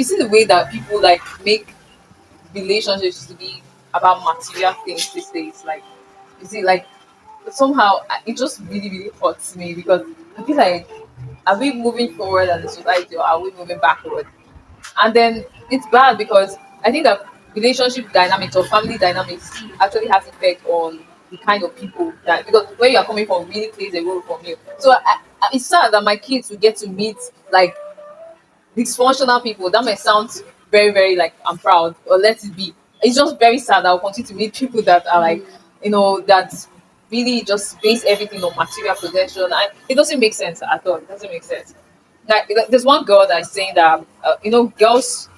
see the way that people like make relationships to be about material things these days. Like, you see, like somehow it just really really hurts me because I feel like, are we moving forward as a society or are we moving backward? And then it's bad because I think that relationship dynamics or family dynamics actually has effect on the kind of people that, because where you are coming from really plays a role from you. So it's sad that my kids will get to meet like dysfunctional people. That may sound very, very like I'm proud, or let it be. It's just very sad that I'll continue to meet people that are like, that really just base everything on material possession. And it doesn't make sense at all. It doesn't make sense. Like, there's one girl that's saying that, girls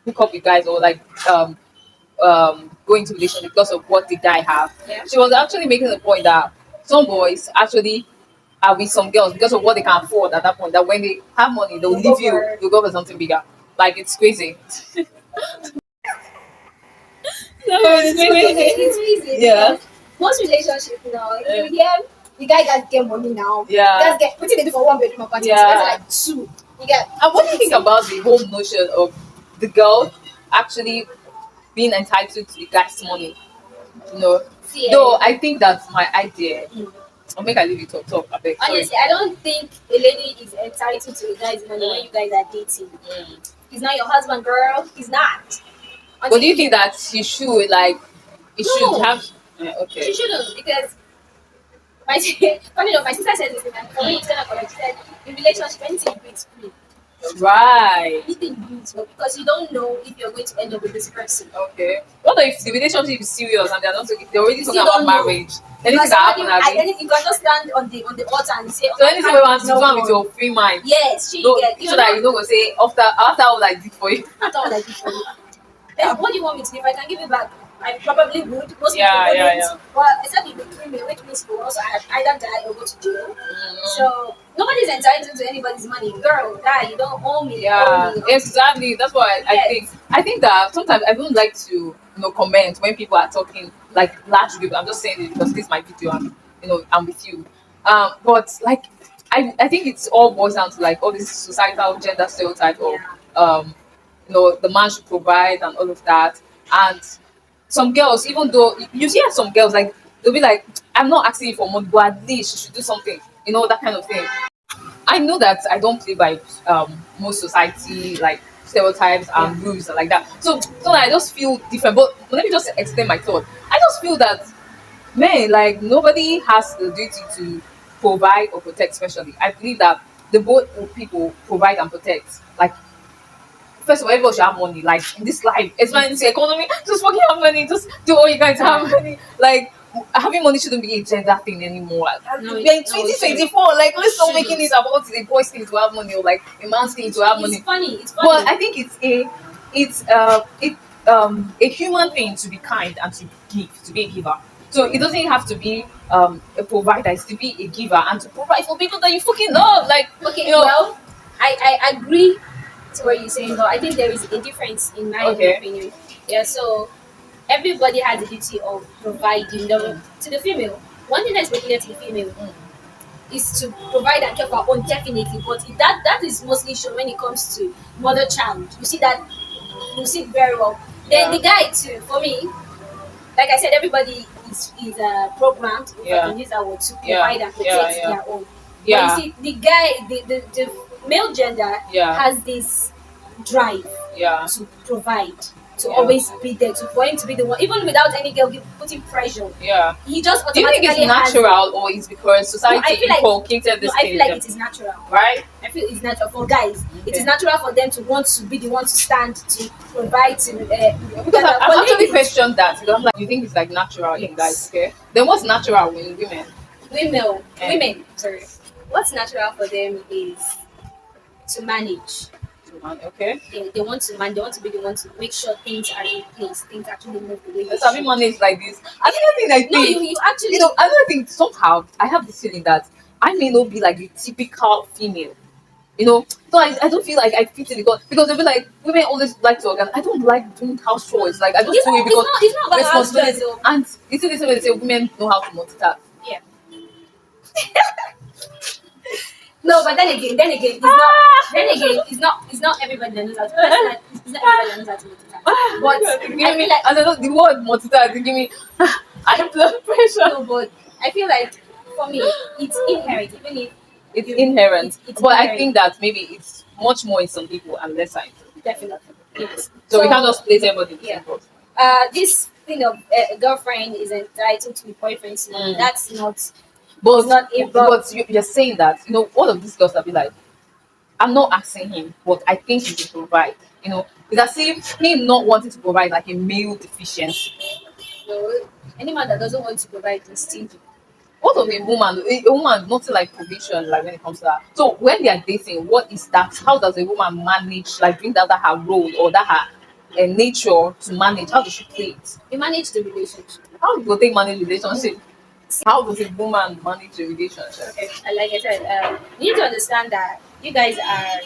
hook up with guys or like go into relationship because of what the guy have. Yeah. She was actually making the point that some boys actually are with some girls because of what they can afford at that point. That when they have money, they'll leave you, they'll go for something bigger. Like, it's crazy. No, it's crazy. It's easy. Yeah. Because most relationships now, you hear the guy got get money now. Yeah. Just get what they do for one bedroom apartment. Yeah. That's like two. You get. And what do you think about the whole notion of the girl actually being entitled to the guy's money? You know, See, though I think that's my idea. I'll make I leave it talk. I beg. Sorry. honestly, I don't think a lady is entitled to a guy's money when you guys are dating. He's not your husband, girl. He's not. But do you think that she should like? It No. should have. Okay. She shouldn't, because funny enough, my sister said this thing, and for me it's kind of correct. She said, in relationship, anything you do is free. Right. Anything you do is free, because you don't know if you're going to end up with this person. Okay. What if the relationship is serious and they're already You talking still about don't know. marriage? Anything can happen. Abi? You can just stand on the altar and say, So anything we want to do with your free mind. yes, she So, get so that you don't go say after all I did for you. after all I did for you. Then what do you want me to do? If I can give it back, I probably would. Most Yeah, people yeah, wouldn't. yeah. Well, except if they kill me, which means you will also either die or go to jail. So nobody's entitled to anybody's money. Girl, die. You don't owe me. Yeah, Owe me. exactly. That's why I Yes. think. I think that sometimes I don't like to, comment when people are talking like large group. I'm just saying it because this is my video and I'm with you. But like I think it's all boils down to like all this societal gender stereotype of the man should provide and all of that. And some girls, even though you hear some girls like they'll be like, I'm not asking you for money, but at least you should do something, that kind of thing. I know that I don't play by most society like stereotypes and rules and like that. So I just feel different. But let me just explain my thought. I just feel that men, like, nobody has the duty to provide or protect. Especially, I believe that the both people provide and protect. Like, first of all, everyone should have money. Like, in this life, it's not in the economy. Just fucking have money. Just do all you guys have money. Like, having money shouldn't be a gender thing anymore. No, We're in it 2024. Like, let's stop shouldn't. making it about the boys thing to have money or like a man's thing to have money. It's funny. It's funny. But I think it's a human thing to be kind and to give, to be a giver. So it doesn't have to be a provider. It's to be a giver and to provide for people that you fucking love. Like, Okay, well, I agree to what you're saying, but I think there is a difference in my opinion. Yeah, so everybody has the duty of providing to the female. One thing that's peculiar to the female is to provide and care for her own, definitely, but that is mostly shown when it comes to mother-child. You see it very well. Then the guy too, for me, like I said, everybody is programmed, if I can use that word, to provide and protect their own. Yeah. But you see, the guy, the male gender has this drive to provide, to always be there, for him to be the one, even without any girl putting pressure. Yeah. He just Do you automatically think it's natural or it's because society I feel like- inculcated this I thing? feel like it is natural. Right? I feel it's natural for guys. It is natural for them to want to be the one to stand, to provide, to Because I've actually questioned that. Because I'm like, you think it's like natural in guys, okay? Then what's natural in women? women. Sorry. What's natural for them is to manage. Okay. They want to man. They want to be the one to make sure things are in place. Things actually move the way they Let's have should. it managed like this. Another thing I think, No, you actually. another thing, somehow I have this feeling that I may not be like the typical female. So I don't feel like I fit in because they'll be like, women always like to organize. I don't like doing house chores. Like, I just do it because it's not about house responsibility. chores, though. And you see this way they say women know how to multitask. Yeah. No, but then again, it's not everybody that knows how to. It's not everybody that knows how to multitask. But I feel like I don't know the word multitask. Give me. I blood pressure. no, but I feel like for me, it's inherent. Even if It's inherent, it's but I inherent, think that maybe it's much more in some people and less in. definitely. Yes. So we can't just place everybody in the Yeah. same box. This thing of a girlfriend is entitled to be boyfriend's money. Mm. That's not. But It's not a you're saying that all of these girls will be like, I'm not asking him, but I think he should provide. It's as if him not wanting to provide like a male deficiency. no, any man that doesn't want to provide is stingy. What of a woman nothing like provision like when it comes to that. So when they are dating, what is that? How does a woman manage like bring that her role or that her nature to manage? How does she play it? You manage the relationship. How do you take manage relationship? How does a woman manage a relationship? Okay, like I said, you need to understand that you guys are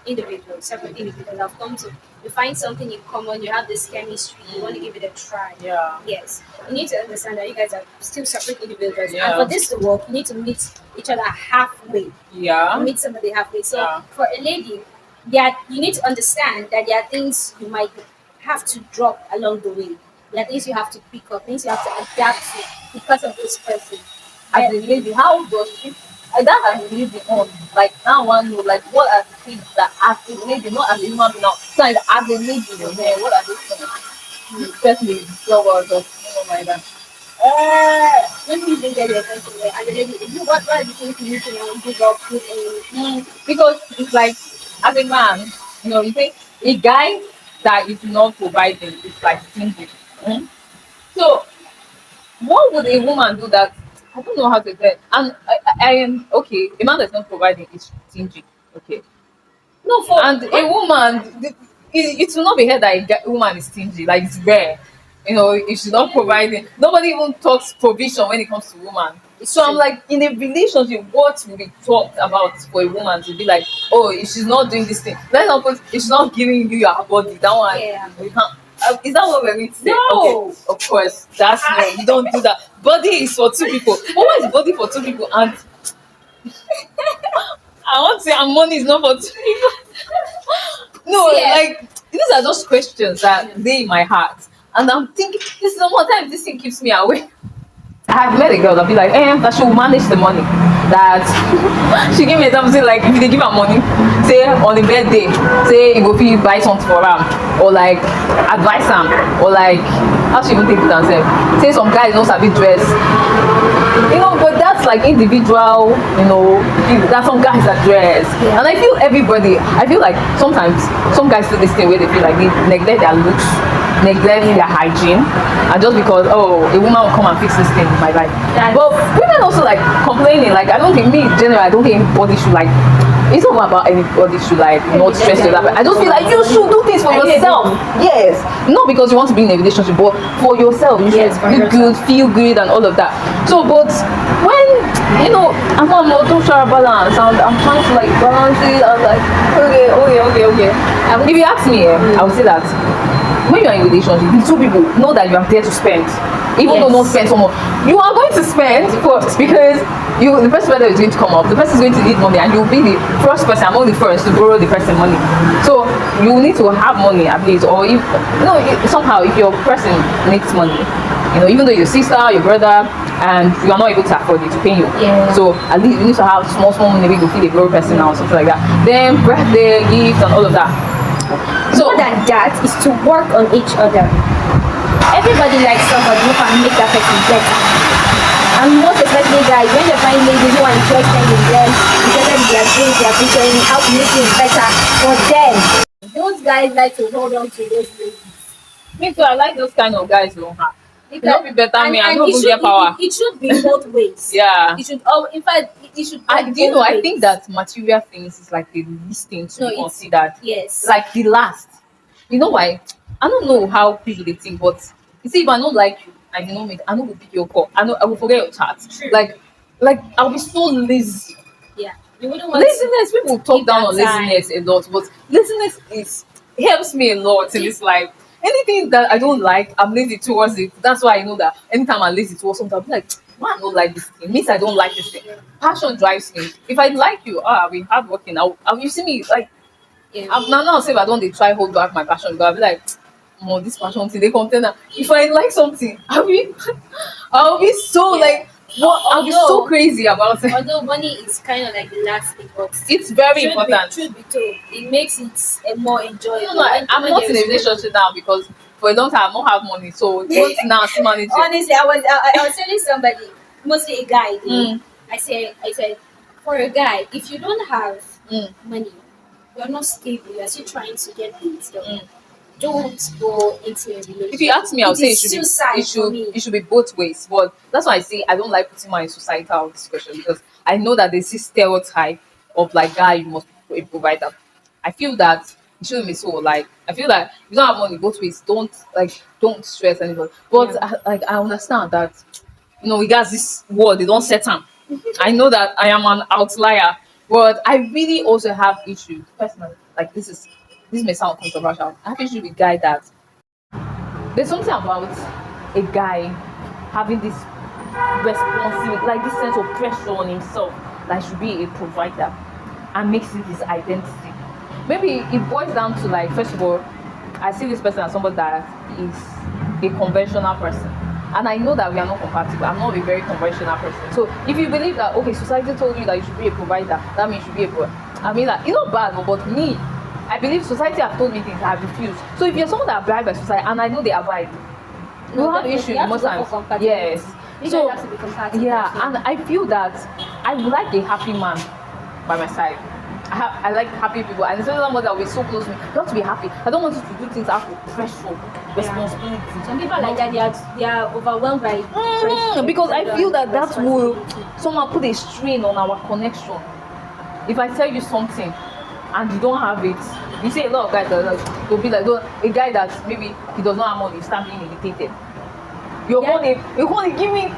individuals, separate individuals. Have come to you find something in common. You have this chemistry. You want to give it a try. Yeah. Yes, you need to understand that you guys are still separate individuals, Yeah. and for this to work, you need to meet each other halfway. Yeah. Meet somebody halfway. So Yeah. for a lady, you need to understand that there are things you might have to drop along the way. There are things you have to pick up, things you have to adapt to because of this person. As a lady, how does she that has really been on? Like now one know like what are the things that as a lady, not as a human being now. So like, as a lady, what are those things? Especially so well just like that. Let me even get your attention there. And then what are the things you need to know, give up with Because it's like as a man, you think a guy that is not providing is like stingy. Mm. So what would a woman do that? I don't know how to say. And I am okay. A man that's not providing is stingy. Okay, no for and a woman, it will not be heard that a woman is stingy. Like it's rare. If she's not providing, nobody even talks provision when it comes to woman. So I'm like, in a relationship, what will be talked about for a woman to be like, oh, if she's not doing this thing, let's not put, if she's not giving you your body, that one, Yeah. we can't. Is that what we're going to say? No. Okay, of course, that's no, you don't do that. Body is for two people. But what is body for two people? And I want to say, and money is not for two people. No, Yeah. like these are just questions that they in my heart, and I'm thinking this is one time this thing keeps me awake. I have met a girl that be like, that she will manage the money. That she give me something like if they give her money, say on a birthday, say you go fee buy something for her, or like advise them, or like how she even take it herself. Say some guys don't sabi dress, but that's like individual, there's some guys that dress. Yeah. And I feel like sometimes some guys do this thing where they feel like they neglect their looks, neglect their hygiene, and just because a woman will come and fix this thing in my life. But women also like complaining, like I don't think me in general, I don't think anybody should like it's not about anybody should like not stress yourself. I just feel like you should do things for yourself. Yes. Not because you want to be in a relationship, but for yourself. You should look good, feel good and all of that. So but when I'm not too sure balance and I'm trying to like balance it, I'm like, okay. If you ask me, I would say that when you're in a relationship, the two people know that you are there to spend. Even though not spend so much, you are going to spend because the first weather is going to come up, the person is going to need money, and you'll be the first person among the first to borrow the person money. So you need to have money at least, or if somehow if your person needs money, even though your sister, your brother, and you are not able to afford it to pay you. Yeah. So at least you need to have small money, maybe go feed a borrow person or something like that. Then birthday gifts and all of that. So more than that is to work on each other. Everybody likes somebody who can make that person better. And most especially guys, when they find ladies who are interested in them, interested in their dreams, their future, in how to make things better for them. Those guys like to hold on to those ladies. Me too, I like those kind of guys who you know be better me, I don't even get power. It should be both ways. Yeah. It should in fact it should I think that material things is like the least thing to be considered. Yes. Like the last. You know why? I don't know how people they think, but you see, if I don't like you, I will pick your call. I will forget your chat. True. Like I'll be so lazy. Yeah. You wouldn't want Laziness, people talk down on that time. laziness a lot, but laziness helps me a lot in this life. Anything that I don't like, I'm lazy towards it. That's why I know that anytime I'm lazy towards something, I'll be like, why I don't like this thing means I don't like this thing. Passion drives me. If I like you, we hardworking. You see me like Yeah. I'm now say if I don't dey try hold back my passion, but I'll be like, oh, this passion thing they contain. If I like something, I'll be so like what I'll be so crazy about it. Although money is kind of like the last thing, but It's very important. Truth be told, it makes it a more enjoyable. No, I'm not in a relationship now because for a long time I don't have money. So once now I'm still managing. Honestly, I was telling somebody, mostly a guy. I said, for a guy, if you don't have money, you're not stable. You're still trying to get things done. Don't go into a relationship. If you ask me, I'll say it should be both ways. But that's why I say I don't like putting my societal discussion because I know that there's this stereotype of like guy you must be a provider. I feel that it shouldn't be so. Like I feel that if you don't have money both ways. Don't stress anybody. But I understand that we got this word they don't set on. I know that I am an outlier, but I really also have issues personally. Like this may sound controversial. I have issue with guy that there's something about a guy having this responsibility, like this sense of pressure on himself that he should be a provider and makes it his identity. Maybe it boils down to like first of all, I see this person as somebody that is a conventional person. And I know that we are not compatible. I'm not a very conventional person. So if you believe that okay, society told you that you should be a provider, that means you should be a provider. I mean like it's not bad, but me, I believe society have told me things I refuse. So if you're someone that abide by society and I know they abide, you have issues most times. Yes. So and I feel that I would like a happy man by my side. I like happy people, and especially someone that will be so close to me. You have to be happy. I don't want you to do things out of pressure, responsibility. Some people like that they are overwhelmed by pressure. Because I feel that will someone put a strain on our connection. If I tell you something and you don't have it, you see a lot of guys that will be like a guy that maybe he does not have money, start being irritated. You're gonna give me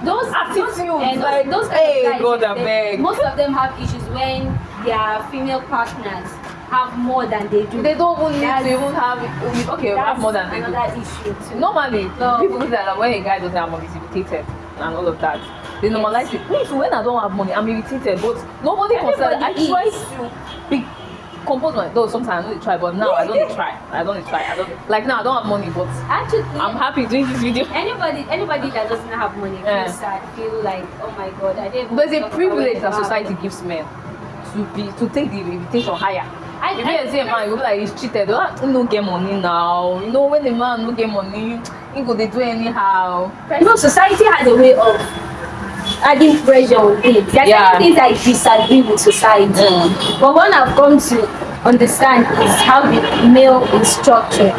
those attitudes like those hey God I beg. Most of them have issues when their female partners have more than they do. They don't even need to even have have more than they do. Another issue too. Normally, people think that when a guy doesn't have money, he's irritated and all of that. They normalize it. Me too, when I don't have money, I'm irritated. But nobody considers. I try to be compose my though sometimes I don't try, but now I don't try. I don't like now I don't have money, but actually I'm happy doing this video. Anybody that doesn't have money feels sad, feel like oh my god, I didn't. But it's a privilege that society gives men to take the invitation higher. If you see a man, you be like he's cheated. He no get money now. You know when the man no get money, he go they do anyhow. Society has a way of adding pressure on things. There are things I disagree with society. But what I've come to understand is how the male is structured.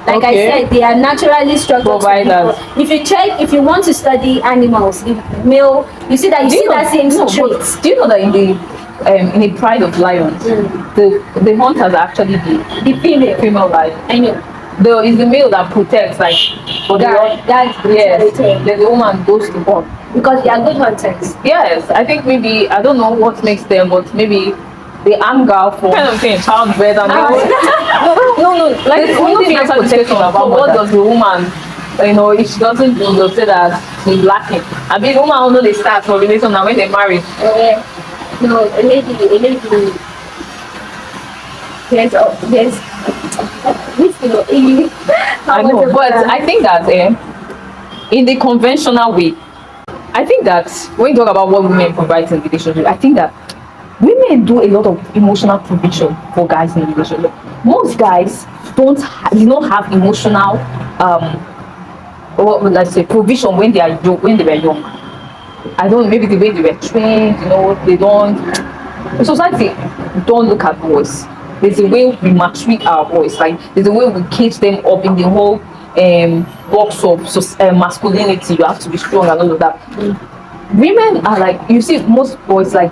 Like I said, they are naturally structured. Providers. If you want to study animals, the male, you see that same traits. Do you know that in the pride of lions, the hunters are actually the female lion? I know. It's the male that protects, like, for then the woman goes to hunt. Because they are good hunters. Yes, I think maybe, I don't know what makes them, but maybe the anger for kind of thing, childbirth and no, like the only thing answer the question about what does the woman, if she doesn't do, they'll say that she's lacking. I mean, woman also they start for relation now when they marry. No, a lady, there's I know, but I think that in the conventional way, I think that when you talk about what women provide in relationship, I think that women do a lot of emotional provision for guys in relationship. Most guys don't have emotional what would I say provision when they were young. I don't know, maybe the way they were trained, they don't. The society don't look at boys. There's a way we maltreat our boys. Like there's a way we cage them up in the whole box of masculinity. You have to be strong and all of that. Women are like, you see, most boys like.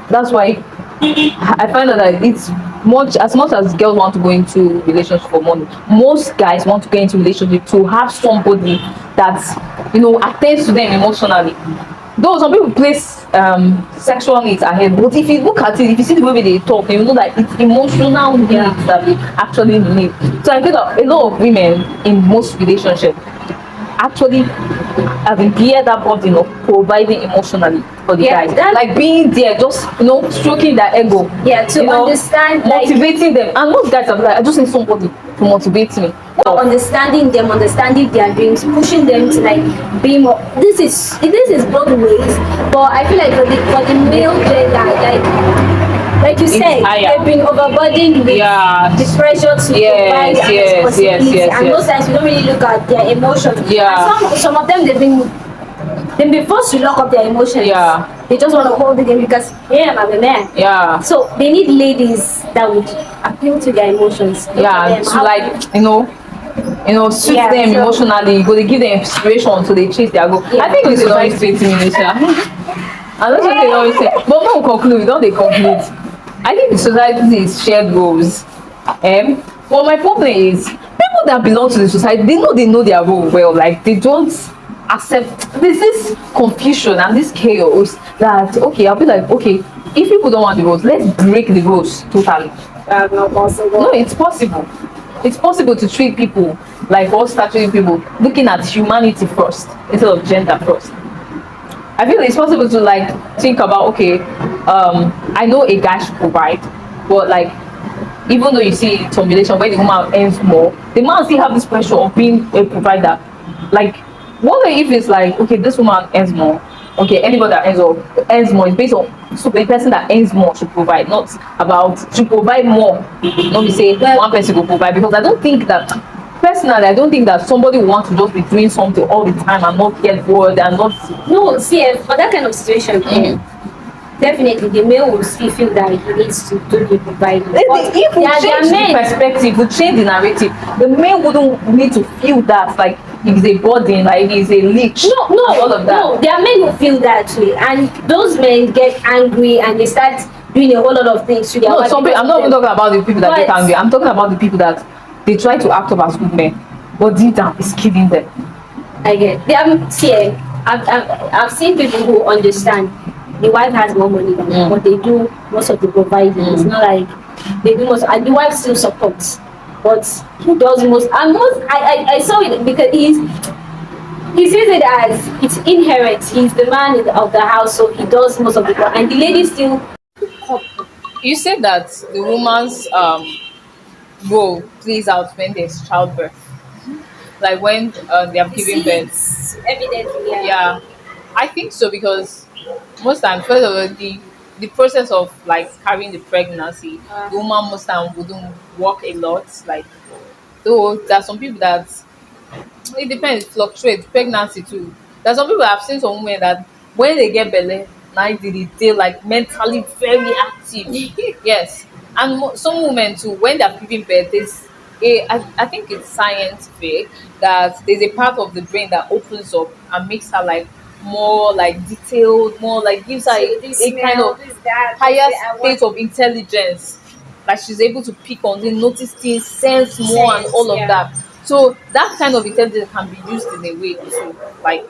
That's why I find out that it's much as girls want to go into relationship for money, most guys want to go into relationship to have somebody that attends to them emotionally. Though some people place sexual needs ahead, but if you look at it, if you see the way they talk, you know that it's emotional needs that they actually need. So I think that a lot of women in most relationships actually as in bear that burden of providing emotionally for the Yeah, guys, that- like being there, just stroking their ego. Yeah, to understand, like, motivating them. And most guys are like, I just need somebody to motivate me. understanding them, understanding their dreams, pushing them to like be more. This is both ways, but I feel like for the male gender, like you said, higher. they've been overburdened with the pressure to provide and responsibility, and most times we don't really look at their emotions. Yeah. And some of them they've been forced to lock up their emotions. Yeah. They just want to hold it in because I'm a man. Yeah. So they need ladies that would appeal to their emotions. Yeah, to like suit Yeah, them so- emotionally, go they give them inspiration so they chase their goal. Yeah. I think this is always 20 minutes. Yeah. I don't think they always say, but no conclude, don't they conclude? I think the society is shared goals. But my problem is people that belong to the society, they know their role well, like they don't accept. There's this confusion and this chaos that okay, I'll be like, okay, if people don't want the rules, let's break the rules totally. That's not possible. No, it's possible. It's possible to treat people like us statutory people, looking at humanity first instead of gender first. I feel it's possible to like think about okay, I know a guy should provide, but like even though you see some relation where the woman earns more, the man still have this pressure of being a provider. Like, what if it's like okay, this woman earns more, okay, anybody that earns more is based on so the person that earns more should provide, not about should provide more. Not be say one person will provide because I don't think that personally I don't think that somebody wants to just be doing something all the time and not get bored and not. No, see, for that kind of situation, definitely the male will still feel that he needs to do the providing. But If we there are change the men, perspective, we change the narrative, the man wouldn't need to feel that like he's a burden, like he's a leech. no, and all of that. no, there are men who feel that way, and those men get angry and they start doing a whole lot of things to their No, wife some people, I'm not even talking about the people that get But- angry. I'm talking about the people that they try to act up as good men, but deep down it's killing them. I get. They have see. I've seen people who understand the wife has more money than them, but they do most of the providing. It's not like they do most, and the wife still supports, but he does most. And most, I saw it because he sees it as it's inherent. He's the man of the house, so he does most of the work, and the lady still. You said that the woman's role plays out when there's childbirth, like when they have given birth. Evidently, yeah. Yeah, I think so because most times, first of all, the process of like carrying the pregnancy, the woman most time wouldn't work a lot. Like, though there are some people that it depends, fluctuates pregnancy too. There's some people I've seen some women that when they get belly, now they like mentally very active. Yes, and some women too when they're giving birth, I think it's scientific that there's a part of the brain that opens up and makes her like more like detailed, more like gives her a kind of higher state of intelligence. Like she's able to pick on things, notice things, sense more, and all of that. So that kind of intelligence can be used in a way to like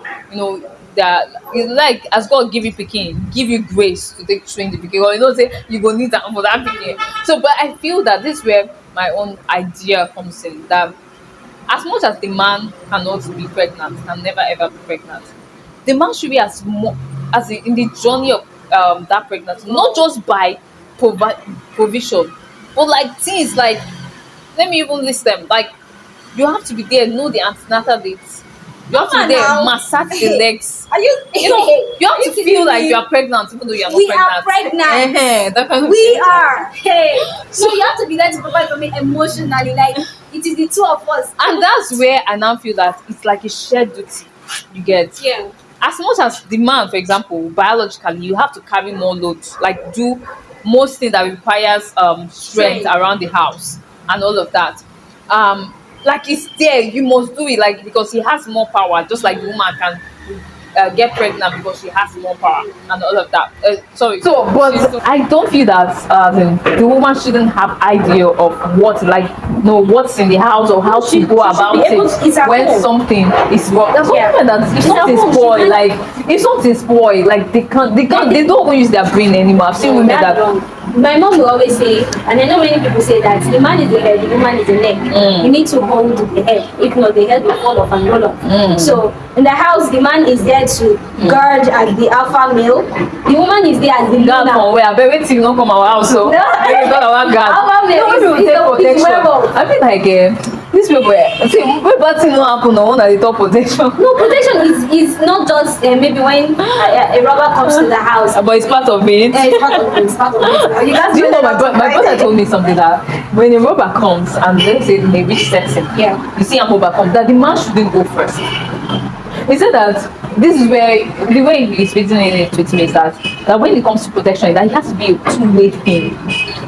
that it's like as God give you picking, give you grace to take train the picking, or say you go need that for that picking. So but I feel that this is where my own idea comes in, that as much as the man cannot be pregnant, can never ever be pregnant, the man should be as more as in the journey of that pregnancy, not just by provision, but like things like, let me even list them, like you have to be there, know the antenatal dates, you have to be there, now. massage the legs, Are you? you have to kidding feel like me? you are pregnant even though you are not We pregnant. are pregnant. That kind of We thing. are. Hey. So you have to be there to provide for me emotionally. Like it is the two of us. And that's where I now feel that it's like a shared duty. You get? Yeah. As much as the man, for example, biologically, you have to carry more loads, like do most things that requires strength Strength. around the house and all of that. Like it's there, you must do it, like because he has more power, just like the woman can get pregnant because she has more power and all of that. Sorry. So, but I don't feel that the woman shouldn't have idea of what, like, no, what's in the house or how to go about be able to- it's it at when home. something is wrong. There's some Yeah. women that if It's something at home, spoil, she like if something spoil, like they don't even use their brain anymore. I've seen women that's that wrong. my mom will always say, and I know many people say that the man is the head, the woman is the neck. You need to hold the head, if not the head will fall off and roll off. So in the house, the man is there to guard as the alpha male. The woman is there as the Guard leader. from where? But wait till you don't come our house. So No. not our guard. Alpha male No, is people take is protection. werewolf. I feel like these people. See, when bad thing no happen, no one at the top protection. No, protection is not just maybe when a robber comes to the house. But it's part of it. It's part of it. It's part of it. You can't Do you know my brother brother told me something that when a robber comes and let's say in a rich setting, you see a robber come, that the man shouldn't go first. He said that this is where the way he's fitting it with me is that when it comes to protection, that it has to be a two-way thing.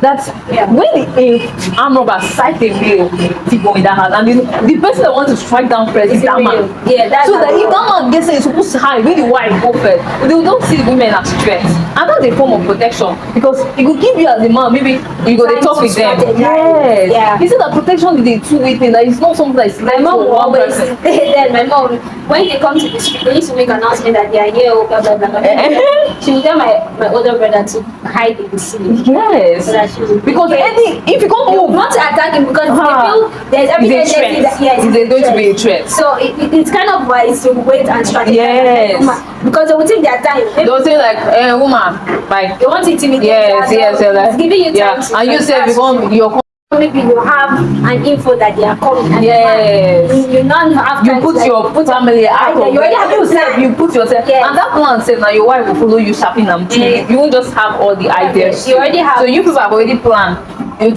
That when a armed robber sights a real people in that house, and the person that wants to strike down first is that man. Yeah, that's so that if that man gets there, he's supposed to hide when the wife go first. They don't see the women as threats, and that's a form of protection because it will give you as a man maybe you go to talk with them. Yes. Yeah. He said that protection is a two-way thing. That it's not something that is my mom will always then my mom when they come to the street they used to make an announcement that they are here blah blah blah. She will tell my older brother to hide in the ceiling. Yes. So that she will because if you can't move, not to attack him because they feel there's evidence that it's going to be a threat. So it's kind of wise to wait and strategize. Yes. Because they will take their time. They will say like, woman, like they want to intimidate. Yes. It's giving you time. And you say because maybe you have an info that they are coming. And you don't have you put your family out of you already have yourself. You put yourself, and that plan said now your wife will follow you shopping and you won't just have all the ideas. You already have. So you people have already planned. You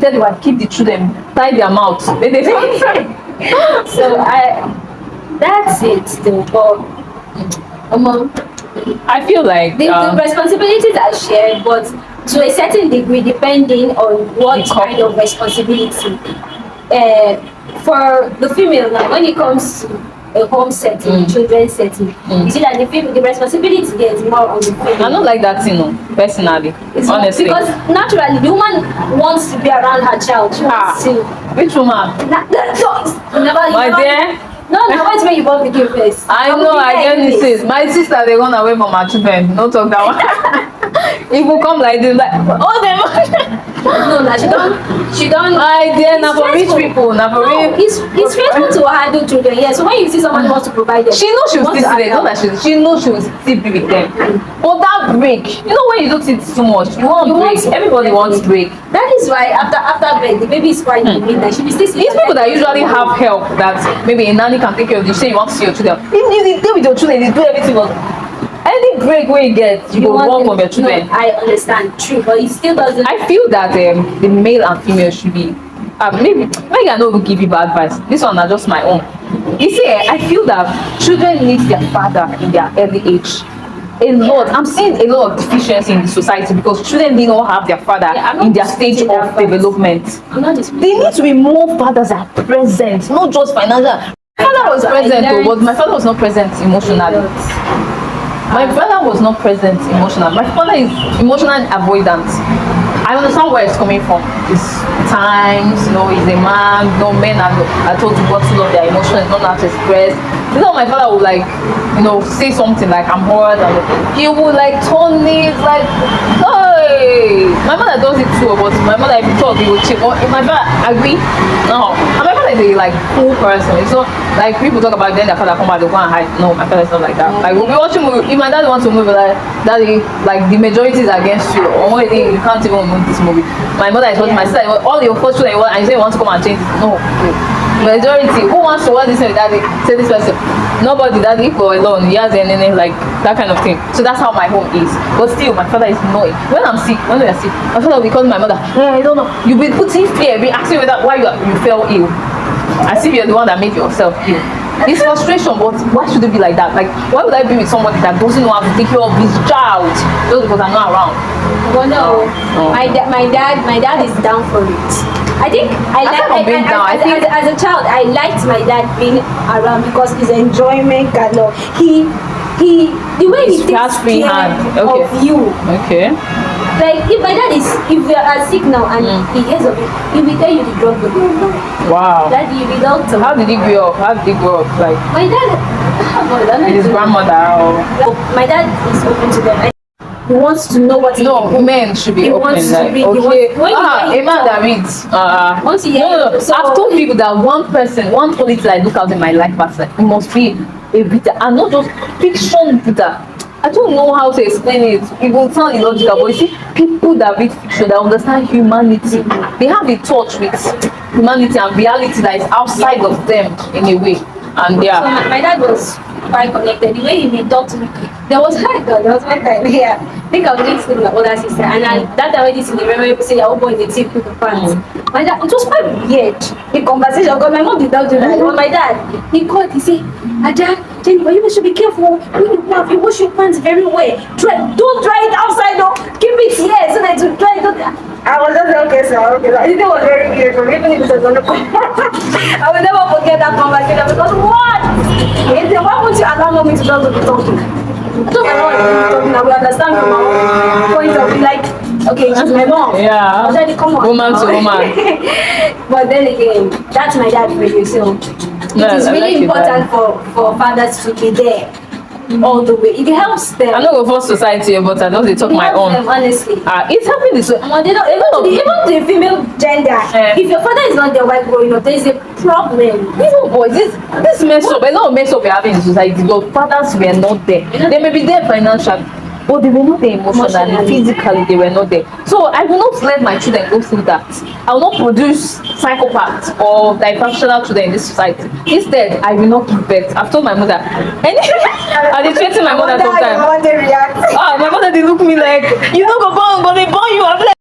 tell the wife keep the children, tie their mouths. So that's it. Still, but I feel like the responsibilities are shared, but to a certain degree, depending on what kind of responsibility. For the female now, when it comes to a home setting, children's setting, you see that the responsibility there is more on the female. I don't like that thing, personally. Honestly, because naturally the woman wants to be around her child. She wants to. Which woman? My dear. No, wait when you born the kid first. I know, I get this. My sister, they run away from her children. No talk that one. If you come like this, like, oh, them. No, she don't. My dear, now for rich people, now for rich. It's faithful to handle children, yeah. So when you see someone who wants to provide them, she knows she will still see them. Not that she knows she will still be with them. But that break, you know, when you don't see too much, you want break. Everybody wants break. That is why after birth, the baby is crying in the midnight. She will still see. These people that usually have help, that maybe a nanny can take care of you, say you want to see your children. If you stay with your children, they do everything else. Any break where you get, you go walk from your children. No, I understand, true, but it still doesn't. I feel that the male and female should be maybe I know will give you bad advice. This one is just my own. You see, I feel that children need their father in their early age. A lot. I'm seeing a lot of deficiency in the society because children did not have their father in their stage of development. They need to be more fathers that are present, not just financial. My father was present, but my father was not present emotionally. My brother was not present emotionally. My father is emotionally avoidant. I understand where it's coming from. It's times, he's a man. Men are told to bottle up their emotions, not how to express. You know, my father would say something like I'm hurt, and he would turn it like, hey. My mother does it too, but my mother if you talk, he would chill. My father agree. No, and my father is a cool person. It's not like people talk about then their father come back, they go and hide. No, my father is not like that. Like we'll be watching movie. If my dad wants to move, daddy, the majority is against you, or you can't even move this movie. My mother is watching my sister. All your first children, and you say you want to come and change it. No. Majority, who wants to watch this with daddy? Say this person. Nobody, daddy go alone. He has anything like that kind of thing. So that's how my home is. But still, my father is annoying. When we are sick, my father will be calling my mother. Hey, I don't know. You've been putting fear, be asking why you fell ill. As if you're the one that made yourself ill. It's frustration, but why should it be like that? Like, why would I be with somebody that doesn't know how to take care of his child just because I'm not around? Well, no. My dad is down for it. I think as a child, I liked my dad being around because his enjoyment galore. The way he takes care of you. Okay. Like if you are sick now and he hears of it, he will tell you to drop the book. Wow. Daddy, you doctor. How did he grow up? Like my dad, his grandmother or my dad is open to them. he wants to know what No, men should be he open. wants to Like, read. okay, When a man that reads. Once he No. so, I've told people that one quality I look out in my life person, it must be a reader, and not just fiction reader. I don't know how to explain it. It will sound illogical, but you see, people that read fiction, that understand humanity, they have a touch with humanity and reality that is outside of them in a way. And So my dad was quite connected. The way he would talk to me, there was one time, yeah. I think I was going to with my older sister, and that time when this in the memory people say, "Oh boy, they take people pants." My dad, it was quite weird. The conversation, because my mom did not do that. But my dad, he called, he said, "Aja, Jennifer, you should be careful when you bath. You wash your pants very well. Don't dry it outside, though. Keep it here so that you dry it." I was just like, okay, sir. Okay, I think it was very weird, even if it was on the I will never forget that conversation because what? Why won't you allow mommy to just be talking? I don't know what you're talking. I will understand from my own point of view. Like, okay, she's my mom. Yeah. But then, come on. Woman to woman. But then again, that's my dad for you. So it is really important for fathers to be there all the way. It helps them. I'm not going for society, but I know they talk my own. Them, honestly. It's happening this way. Well, they don't, even the female gender. If your father is not there while growing up, there is a problem. Even boys, this mess up, a lot of mess up we're having in society. Your fathers were not there. They may be there financially, but they were not there emotionally, physically, they were not there. So I will not let my children go through that. I will not produce psychopaths or dysfunctional children in this society. Instead, I will not give birth. I've told my mother. I did threaten my mother sometimes. My mother react. My mother they look me like, you don't go born, but they born you. I'm like,